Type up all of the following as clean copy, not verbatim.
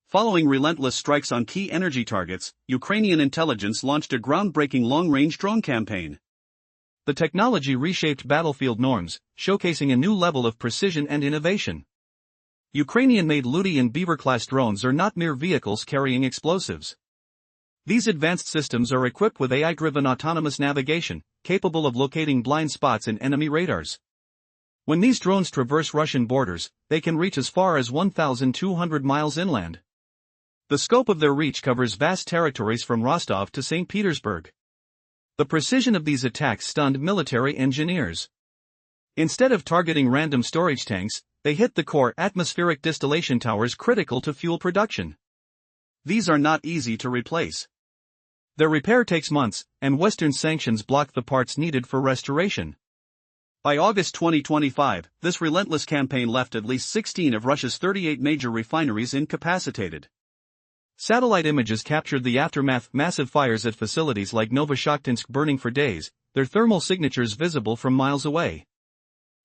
Following relentless strikes on key energy targets, Ukrainian intelligence launched a groundbreaking long-range drone campaign. The technology reshaped battlefield norms, showcasing a new level of precision and innovation. Ukrainian-made Luty and Beaver-class drones are not mere vehicles carrying explosives. These advanced systems are equipped with AI-driven autonomous navigation, capable of locating blind spots in enemy radars. When these drones traverse Russian borders, they can reach as far as 1,200 miles inland. The scope of their reach covers vast territories from Rostov to St. Petersburg. The precision of these attacks stunned military engineers. Instead of targeting random storage tanks, they hit the core atmospheric distillation towers critical to fuel production. These are not easy to replace. Their repair takes months, and Western sanctions block the parts needed for restoration. By August 2025, this relentless campaign left at least 16 of Russia's 38 major refineries incapacitated. Satellite images captured the aftermath: massive fires at facilities like Novoshakhtinsk burning for days, their thermal signatures visible from miles away.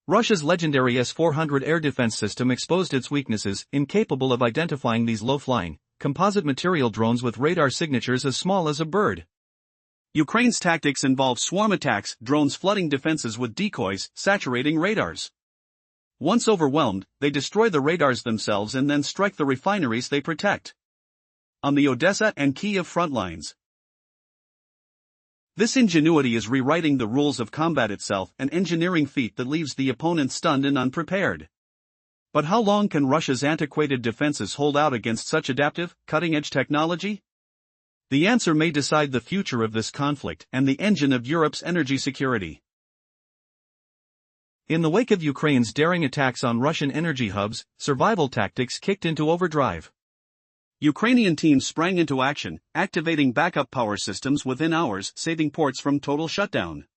Russia's legendary S-400 air defense system exposed its weaknesses, incapable of identifying these low-flying, composite material drones with radar signatures as small as a bird. Ukraine's tactics involve swarm attacks, drones flooding defenses with decoys, saturating radars. Once overwhelmed, they destroy the radars themselves and then strike the refineries they protect. On the Odessa and Kyiv front lines. This ingenuity is rewriting the rules of combat itself, an engineering feat that leaves the opponent stunned and unprepared. But how long can Russia's antiquated defenses hold out against such adaptive, cutting-edge technology? The answer may decide the future of this conflict and the engine of Europe's energy security. In the wake of Ukraine's daring attacks on Russian energy hubs, survival tactics kicked into overdrive. Ukrainian teams sprang into action, activating backup power systems within hours, saving ports from total shutdown.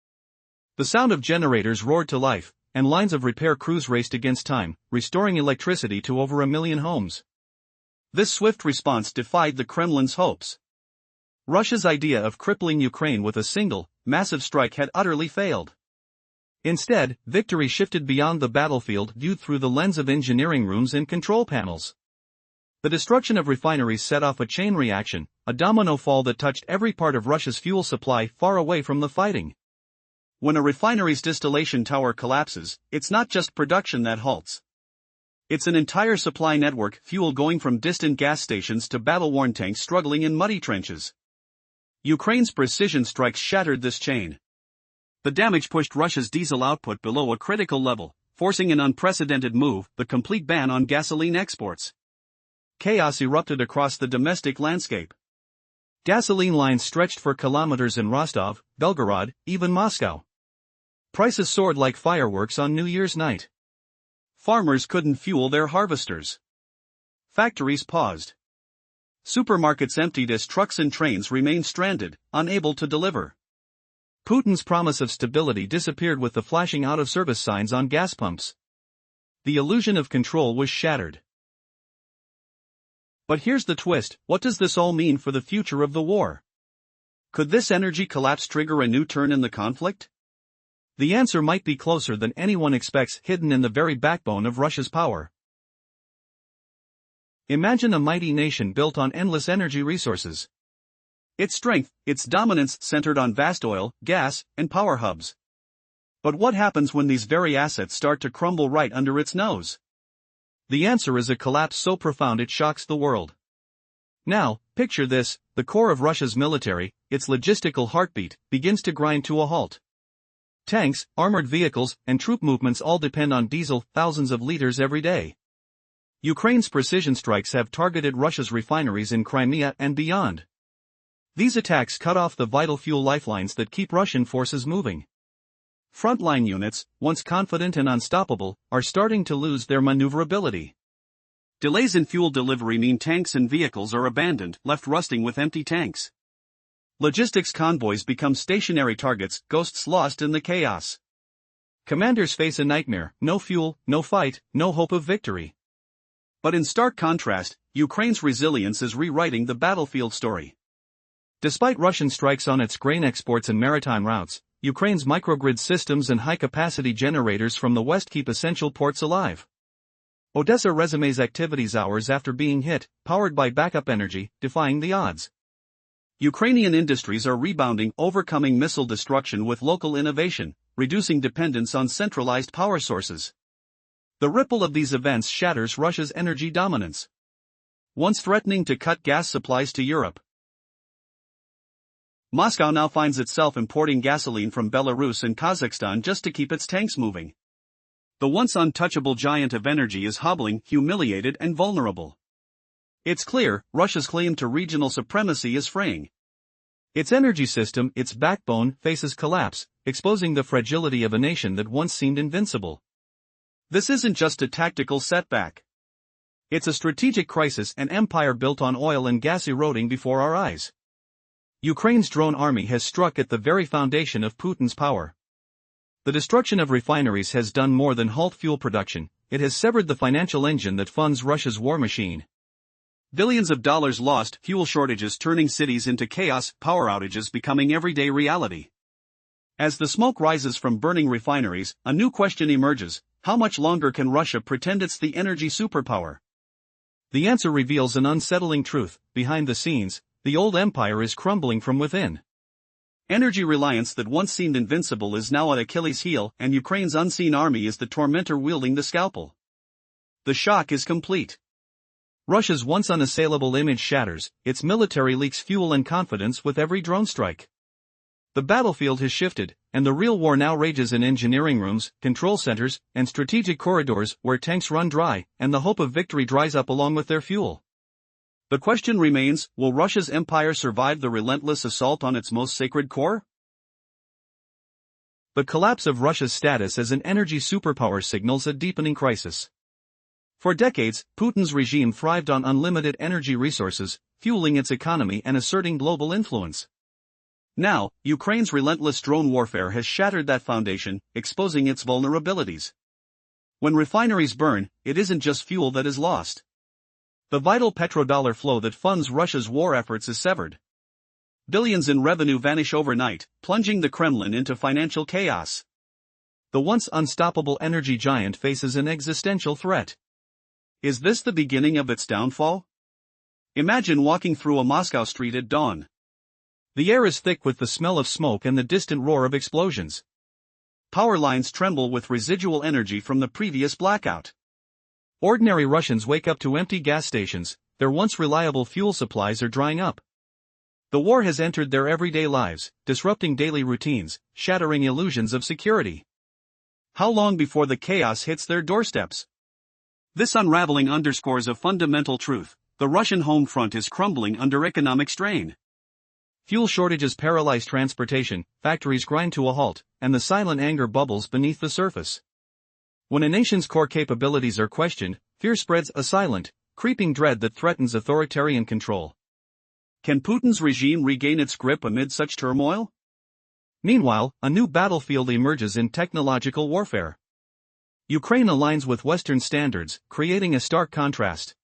The sound of generators roared to life, and lines of repair crews raced against time, restoring electricity to over 1 million homes. This swift response defied the Kremlin's hopes. Russia's idea of crippling Ukraine with a single, massive strike had utterly failed. Instead, victory shifted beyond the battlefield, viewed through the lens of engineering rooms and control panels. The destruction of refineries set off a chain reaction, a domino fall that touched every part of Russia's fuel supply far away from the fighting. When a refinery's distillation tower collapses, it's not just production that halts. It's an entire supply network, fuel going from distant gas stations to battle-worn tanks struggling in muddy trenches. Ukraine's precision strikes shattered this chain. The damage pushed Russia's diesel output below a critical level, forcing an unprecedented move: the complete ban on gasoline exports. Chaos erupted across the domestic landscape. Gasoline lines stretched for kilometers in Rostov, Belgorod, even Moscow. Prices soared like fireworks on New Year's night. Farmers couldn't fuel their harvesters. Factories paused. Supermarkets emptied as trucks and trains remained stranded, unable to deliver. Putin's promise of stability disappeared with the flashing out-of-service signs on gas pumps. The illusion of control was shattered. But here's the twist: what does this all mean for the future of the war? Could this energy collapse trigger a new turn in the conflict? The answer might be closer than anyone expects, hidden in the very backbone of Russia's power. Imagine a mighty nation built on endless energy resources. Its strength, its dominance centered on vast oil, gas, and power hubs. But what happens when these very assets start to crumble right under its nose? The answer is a collapse so profound it shocks the world. Now, picture this: the core of Russia's military, its logistical heartbeat, begins to grind to a halt. Tanks, armored vehicles, and troop movements all depend on diesel, thousands of liters every day. Ukraine's precision strikes have targeted Russia's refineries in Crimea and beyond. These attacks cut off the vital fuel lifelines that keep Russian forces moving. Frontline units, once confident and unstoppable, are starting to lose their maneuverability. Delays in fuel delivery mean tanks and vehicles are abandoned, left rusting with empty tanks. Logistics convoys become stationary targets, ghosts lost in the chaos. Commanders face a nightmare: no fuel, no fight, no hope of victory. But in stark contrast, Ukraine's resilience is rewriting the battlefield story. Despite Russian strikes on its grain exports and maritime routes, Ukraine's microgrid systems and high-capacity generators from the west keep essential ports alive. Odessa resumes activities hours after being hit, powered by backup energy, defying the odds. Ukrainian industries are rebounding, overcoming missile destruction with local innovation, reducing dependence on centralized power sources. The ripple of these events shatters Russia's energy dominance, once threatening to cut gas supplies to Europe. Moscow now finds itself importing gasoline from Belarus and Kazakhstan just to keep its tanks moving. The once untouchable giant of energy is hobbling, humiliated and vulnerable. It's clear, Russia's claim to regional supremacy is fraying. Its energy system, its backbone, faces collapse, exposing the fragility of a nation that once seemed invincible. This isn't just a tactical setback. It's a strategic crisis, an empire built on oil and gas eroding before our eyes. Ukraine's drone army has struck at the very foundation of Putin's power. The destruction of refineries has done more than halt fuel production, it has severed the financial engine that funds Russia's war machine. Billions of dollars lost, fuel shortages turning cities into chaos, power outages becoming everyday reality. As the smoke rises from burning refineries, a new question emerges: how much longer can Russia pretend it's the energy superpower? The answer reveals an unsettling truth: behind the scenes, the old empire is crumbling from within. Energy reliance that once seemed invincible is now at Achilles' heel, and Ukraine's unseen army is the tormentor wielding the scalpel. The shock is complete. Russia's once unassailable image shatters, its military leaks fuel and confidence with every drone strike. The battlefield has shifted, and the real war now rages in engineering rooms, control centers, and strategic corridors where tanks run dry, and the hope of victory dries up along with their fuel. The question remains: will Russia's empire survive the relentless assault on its most sacred core? The collapse of Russia's status as an energy superpower signals a deepening crisis. For decades, Putin's regime thrived on unlimited energy resources, fueling its economy and asserting global influence. Now, Ukraine's relentless drone warfare has shattered that foundation, exposing its vulnerabilities. When refineries burn, it isn't just fuel that is lost. The vital petrodollar flow that funds Russia's war efforts is severed. Billions in revenue vanish overnight, plunging the Kremlin into financial chaos. The once unstoppable energy giant faces an existential threat. Is this the beginning of its downfall? Imagine walking through a Moscow street at dawn. The air is thick with the smell of smoke and the distant roar of explosions. Power lines tremble with residual energy from the previous blackout. Ordinary Russians wake up to empty gas stations, their once reliable fuel supplies are drying up. The war has entered their everyday lives, disrupting daily routines, shattering illusions of security. How long before the chaos hits their doorsteps? This unraveling underscores a fundamental truth: the Russian home front is crumbling under economic strain. Fuel shortages paralyze transportation, factories grind to a halt, and the silent anger bubbles beneath the surface. When a nation's core capabilities are questioned, fear spreads, a silent, creeping dread that threatens authoritarian control. Can Putin's regime regain its grip amid such turmoil? Meanwhile, a new battlefield emerges in technological warfare. Ukraine aligns with Western standards, creating a stark contrast.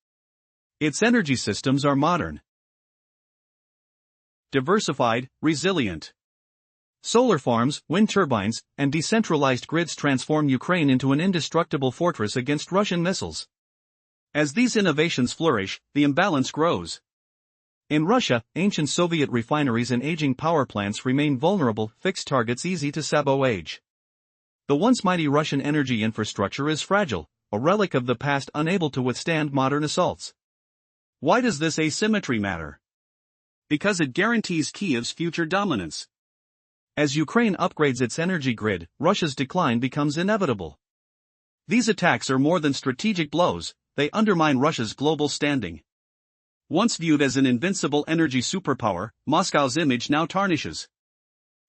Its energy systems are modern, diversified, resilient. Solar farms, wind turbines, and decentralized grids transform Ukraine into an indestructible fortress against Russian missiles. As these innovations flourish, the imbalance grows. In Russia, ancient Soviet refineries and aging power plants remain vulnerable, fixed targets easy to sabotage. The once mighty Russian energy infrastructure is fragile, a relic of the past unable to withstand modern assaults. Why does this asymmetry matter? Because it guarantees Kiev's future dominance. As Ukraine upgrades its energy grid, Russia's decline becomes inevitable. These attacks are more than strategic blows, they undermine Russia's global standing. Once viewed as an invincible energy superpower, Moscow's image now tarnishes.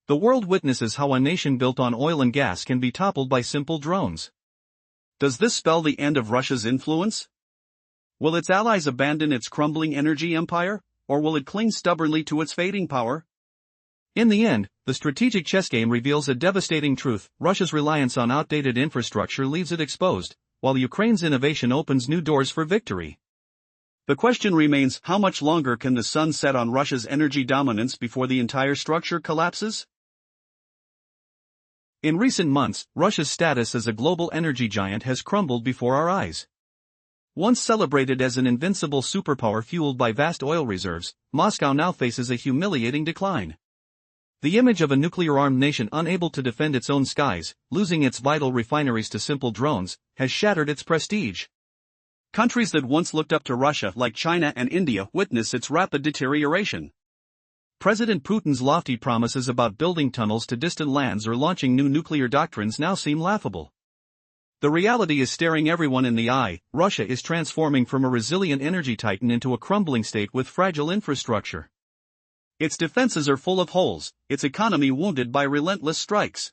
The world witnesses how a nation built on oil and gas can be toppled by simple drones. Does this spell the end of Russia's influence? Will its allies abandon its crumbling energy empire, or will it cling stubbornly to its fading power? In the end, the strategic chess game reveals a devastating truth: Russia's reliance on outdated infrastructure leaves it exposed, while Ukraine's innovation opens new doors for victory. The question remains: how much longer can the sun set on Russia's energy dominance before the entire structure collapses? In recent months, Russia's status as a global energy giant has crumbled before our eyes. Once celebrated as an invincible superpower fueled by vast oil reserves, Moscow now faces a humiliating decline. The image of a nuclear-armed nation unable to defend its own skies, losing its vital refineries to simple drones, has shattered its prestige. Countries that once looked up to Russia like China and India witness its rapid deterioration. President Putin's lofty promises about building tunnels to distant lands or launching new nuclear doctrines now seem laughable. The reality is staring everyone in the eye. Russia is transforming from a resilient energy titan into a crumbling state with fragile infrastructure. Its defenses are full of holes, its economy wounded by relentless strikes.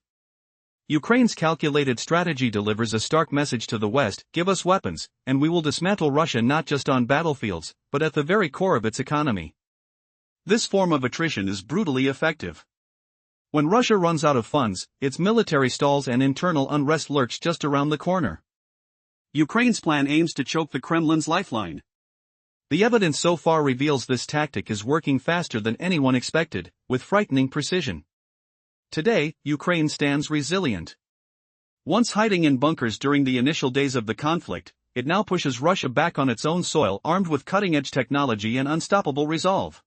Ukraine's calculated strategy delivers a stark message to the West: give us weapons, and we will dismantle Russia not just on battlefields, but at the very core of its economy. This form of attrition is brutally effective. When Russia runs out of funds, its military stalls and internal unrest lurks just around the corner. Ukraine's plan aims to choke the Kremlin's lifeline. The evidence so far reveals this tactic is working faster than anyone expected, with frightening precision. Today, Ukraine stands resilient. Once hiding in bunkers during the initial days of the conflict, it now pushes Russia back on its own soil armed with cutting-edge technology and unstoppable resolve.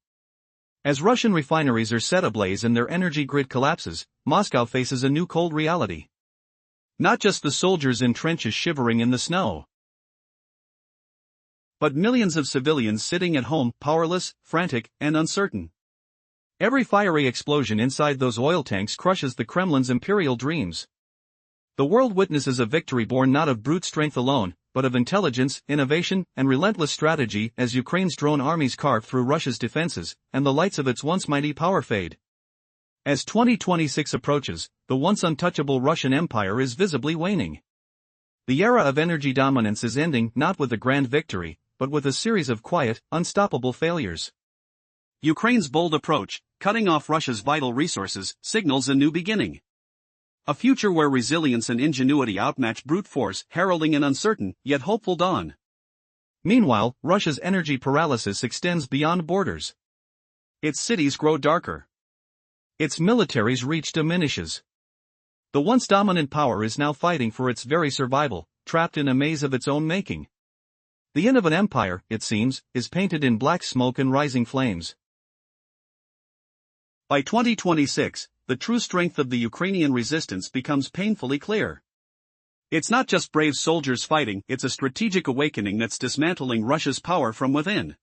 As Russian refineries are set ablaze and their energy grid collapses, Moscow faces a new cold reality. Not just the soldiers in trenches shivering in the snow, but millions of civilians sitting at home, powerless, frantic, and uncertain. Every fiery explosion inside those oil tanks crushes the Kremlin's imperial dreams. The world witnesses a victory born not of brute strength alone, but of intelligence, innovation, and relentless strategy as Ukraine's drone armies carve through Russia's defenses, and the lights of its once mighty power fade. As 2026 approaches, the once untouchable Russian Empire is visibly waning. The era of energy dominance is ending not with a grand victory, but with a series of quiet, unstoppable failures. Ukraine's bold approach, cutting off Russia's vital resources, signals a new beginning. A future where resilience and ingenuity outmatch brute force, heralding an uncertain, yet hopeful dawn. Meanwhile, Russia's energy paralysis extends beyond borders. Its cities grow darker. Its military's reach diminishes. The once dominant power is now fighting for its very survival, trapped in a maze of its own making. The end of an empire, it seems, is painted in black smoke and rising flames. By 2026, the true strength of the Ukrainian resistance becomes painfully clear. It's not just brave soldiers fighting, it's a strategic awakening that's dismantling Russia's power from within.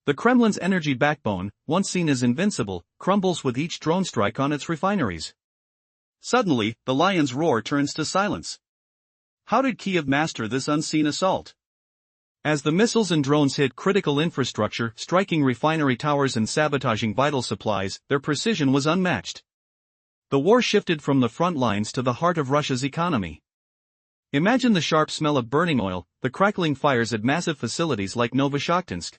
The Kremlin's energy backbone, once seen as invincible, crumbles with each drone strike on its refineries. Suddenly, the lion's roar turns to silence. How did Kyiv master this unseen assault? As the missiles and drones hit critical infrastructure, striking refinery towers and sabotaging vital supplies, their precision was unmatched. The war shifted from the front lines to the heart of Russia's economy. Imagine the sharp smell of burning oil, the crackling fires at massive facilities like Novoshakhtinsk.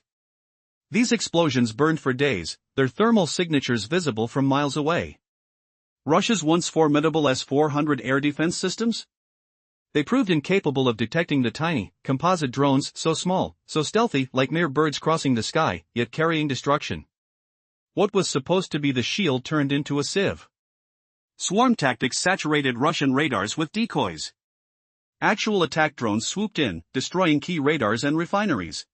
These explosions burned for days, their thermal signatures visible from miles away. Russia's once formidable S-400 air defense systems? They proved incapable of detecting the tiny, composite drones, so small, so stealthy, like mere birds crossing the sky, yet carrying destruction. What was supposed to be the shield turned into a sieve. Swarm tactics saturated Russian radars with decoys. Actual attack drones swooped in, destroying key radars and refineries.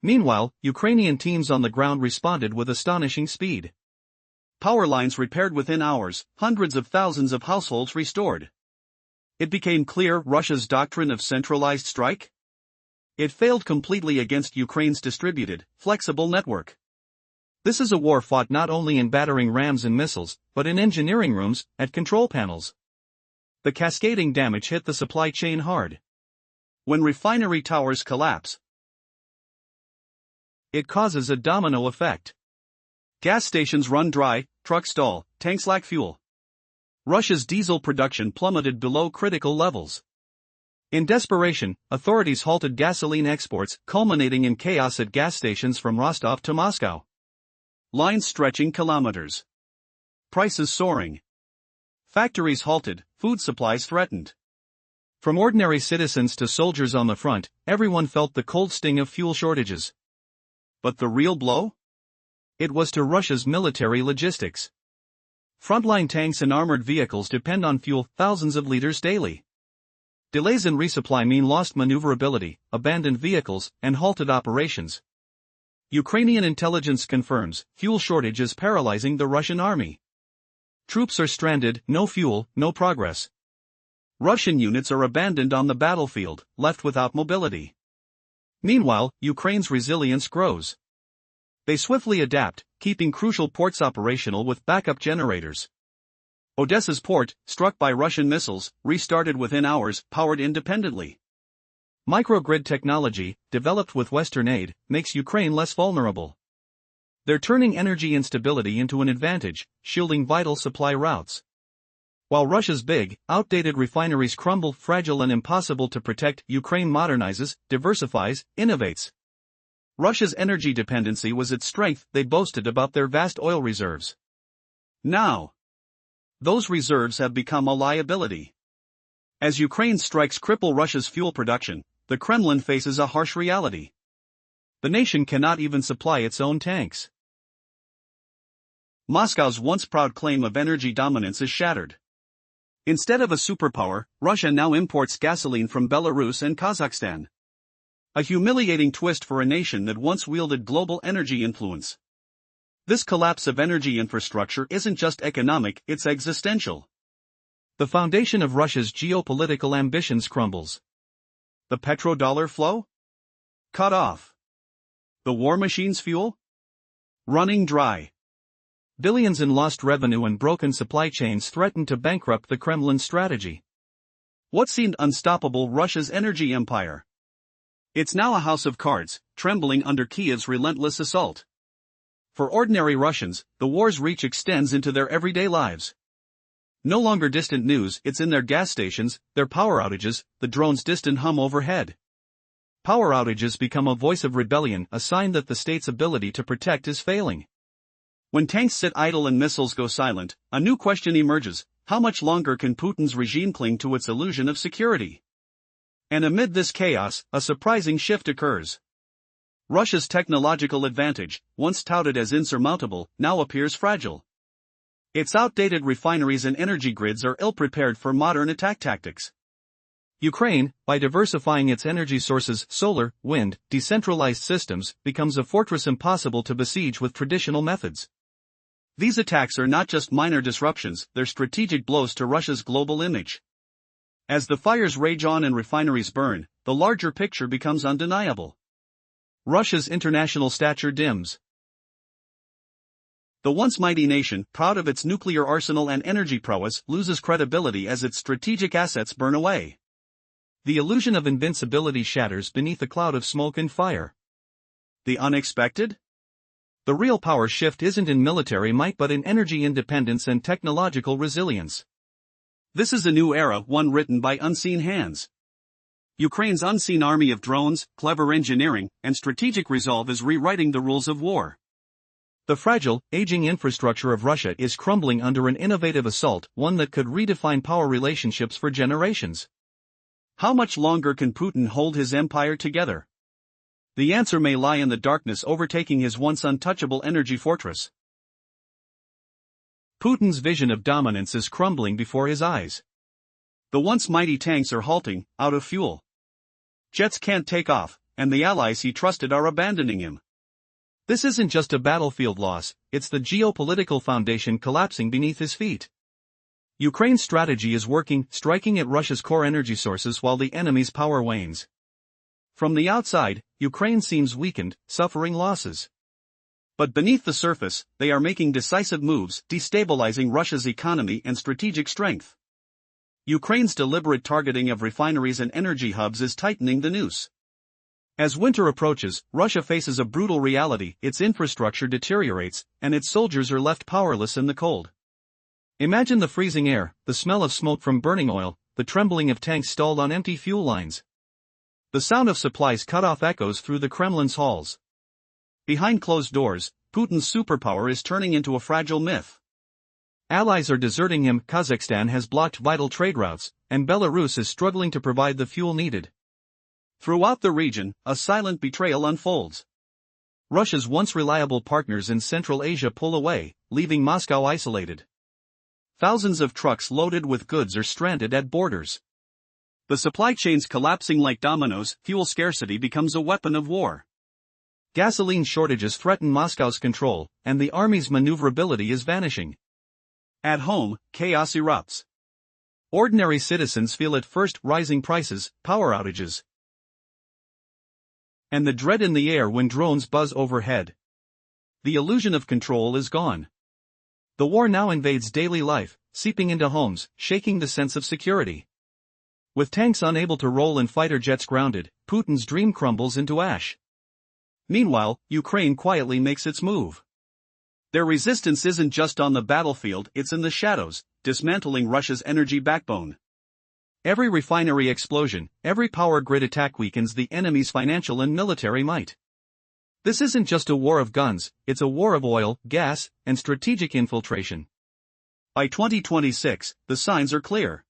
Meanwhile, Ukrainian teams on the ground responded with astonishing speed. Power lines repaired within hours, hundreds of thousands of households restored. It became clear Russia's doctrine of centralized strike? It failed completely against Ukraine's distributed, flexible network. This is a war fought not only in battering rams and missiles, but in engineering rooms, at control panels. The cascading damage hit the supply chain hard. When refinery towers collapse, it causes a domino effect. Gas stations run dry, trucks stall, tanks lack fuel. Russia's diesel production plummeted below critical levels. In desperation, authorities halted gasoline exports, culminating in chaos at gas stations from Rostov to Moscow. Lines stretching kilometers. Prices soaring. Factories halted, food supplies threatened. From ordinary citizens to soldiers on the front, everyone felt the cold sting of fuel shortages. But the real blow? It was to Russia's military logistics. Frontline tanks and armored vehicles depend on fuel thousands of liters daily. Delays in resupply mean lost maneuverability, abandoned vehicles, and halted operations. Ukrainian intelligence confirms fuel shortage is paralyzing the Russian army. Troops are stranded, no fuel, no progress. Russian units are abandoned on the battlefield, left without mobility. Meanwhile, Ukraine's resilience grows. They swiftly adapt, keeping crucial ports operational with backup generators. Odessa's port, struck by Russian missiles, restarted within hours, powered independently. Microgrid technology, developed with Western aid, makes Ukraine less vulnerable. They're turning energy instability into an advantage, shielding vital supply routes. While Russia's big, outdated refineries crumble, fragile and impossible to protect, Ukraine modernizes, diversifies, innovates. Russia's energy dependency was its strength. They boasted about their vast oil reserves. Now, those reserves have become a liability. As Ukraine's strikes cripple Russia's fuel production, the Kremlin faces a harsh reality. The nation cannot even supply its own tanks. Moscow's once proud claim of energy dominance is shattered. Instead of a superpower, Russia now imports gasoline from Belarus and Kazakhstan. A humiliating twist for a nation that once wielded global energy influence. This collapse of energy infrastructure isn't just economic, it's existential. The foundation of Russia's geopolitical ambitions crumbles. The petrodollar flow? Cut off. The war machine's fuel? Running dry. Billions in lost revenue and broken supply chains threaten to bankrupt the Kremlin strategy. What seemed unstoppable, Russia's energy empire. It's now a house of cards, trembling under Kiev's relentless assault. For ordinary Russians, the war's reach extends into their everyday lives. No longer distant news, it's in their gas stations, their power outages, the drone's distant hum overhead. Power outages become a voice of rebellion, a sign that the state's ability to protect is failing. When tanks sit idle and missiles go silent, a new question emerges: how much longer can Putin's regime cling to its illusion of security? And amid this chaos, a surprising shift occurs. Russia's technological advantage, once touted as insurmountable, now appears fragile. Its outdated refineries and energy grids are ill-prepared for modern attack tactics. Ukraine, by diversifying its energy sources, solar, wind, decentralized systems, becomes a fortress impossible to besiege with traditional methods. These attacks are not just minor disruptions, they're strategic blows to Russia's global image. As the fires rage on and refineries burn, the larger picture becomes undeniable. Russia's international stature dims. The once mighty nation, proud of its nuclear arsenal and energy prowess, loses credibility as its strategic assets burn away. The illusion of invincibility shatters beneath a cloud of smoke and fire. The unexpected? The real power shift isn't in military might but in energy independence and technological resilience. This is a new era, one written by unseen hands. Ukraine's unseen army of drones, clever engineering, and strategic resolve is rewriting the rules of war. The fragile, aging infrastructure of Russia is crumbling under an innovative assault, one that could redefine power relationships for generations. How much longer can Putin hold his empire together? The answer may lie in the darkness overtaking his once untouchable energy fortress. Putin's vision of dominance is crumbling before his eyes. The once mighty tanks are halting, out of fuel. Jets can't take off, and the allies he trusted are abandoning him. This isn't just a battlefield loss, it's the geopolitical foundation collapsing beneath his feet. Ukraine's strategy is working, striking at Russia's core energy sources while the enemy's power wanes. From the outside, Ukraine seems weakened, suffering losses. But beneath the surface, they are making decisive moves, destabilizing Russia's economy and strategic strength. Ukraine's deliberate targeting of refineries and energy hubs is tightening the noose. As winter approaches, Russia faces a brutal reality: its infrastructure deteriorates, and its soldiers are left powerless in the cold. Imagine the freezing air, the smell of smoke from burning oil, the trembling of tanks stalled on empty fuel lines. The sound of supplies cut off echoes through the Kremlin's halls. Behind closed doors, Putin's superpower is turning into a fragile myth. Allies are deserting him, Kazakhstan has blocked vital trade routes, and Belarus is struggling to provide the fuel needed. Throughout the region, a silent betrayal unfolds. Russia's once reliable partners in Central Asia pull away, leaving Moscow isolated. Thousands of trucks loaded with goods are stranded at borders. The supply chains collapsing like dominoes, fuel scarcity becomes a weapon of war. Gasoline shortages threaten Moscow's control, and the army's maneuverability is vanishing. At home, chaos erupts. Ordinary citizens feel at first rising prices, power outages, and the dread in the air when drones buzz overhead. The illusion of control is gone. The war now invades daily life, seeping into homes, shaking the sense of security. With tanks unable to roll and fighter jets grounded, Putin's dream crumbles into ash. Meanwhile, Ukraine quietly makes its move. Their resistance isn't just on the battlefield, it's in the shadows, dismantling Russia's energy backbone. Every refinery explosion, every power grid attack weakens the enemy's financial and military might. This isn't just a war of guns, it's a war of oil, gas, and strategic infiltration. By 2026, the signs are clear.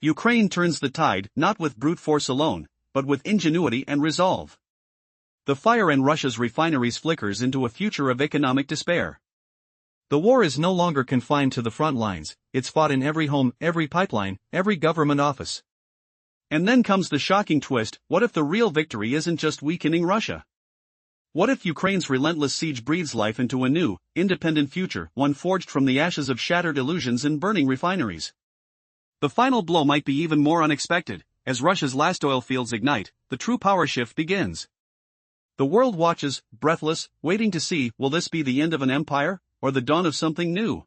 Ukraine turns the tide, not with brute force alone, but with ingenuity and resolve. The fire in Russia's refineries flickers into a future of economic despair. The war is no longer confined to the front lines, it's fought in every home, every pipeline, every government office. And then comes the shocking twist: what if the real victory isn't just weakening Russia? What if Ukraine's relentless siege breathes life into a new, independent future, one forged from the ashes of shattered illusions and burning refineries? The final blow might be even more unexpected. As Russia's last oil fields ignite, the true power shift begins. The world watches, breathless, waiting to see, will this be the end of an empire, or the dawn of something new?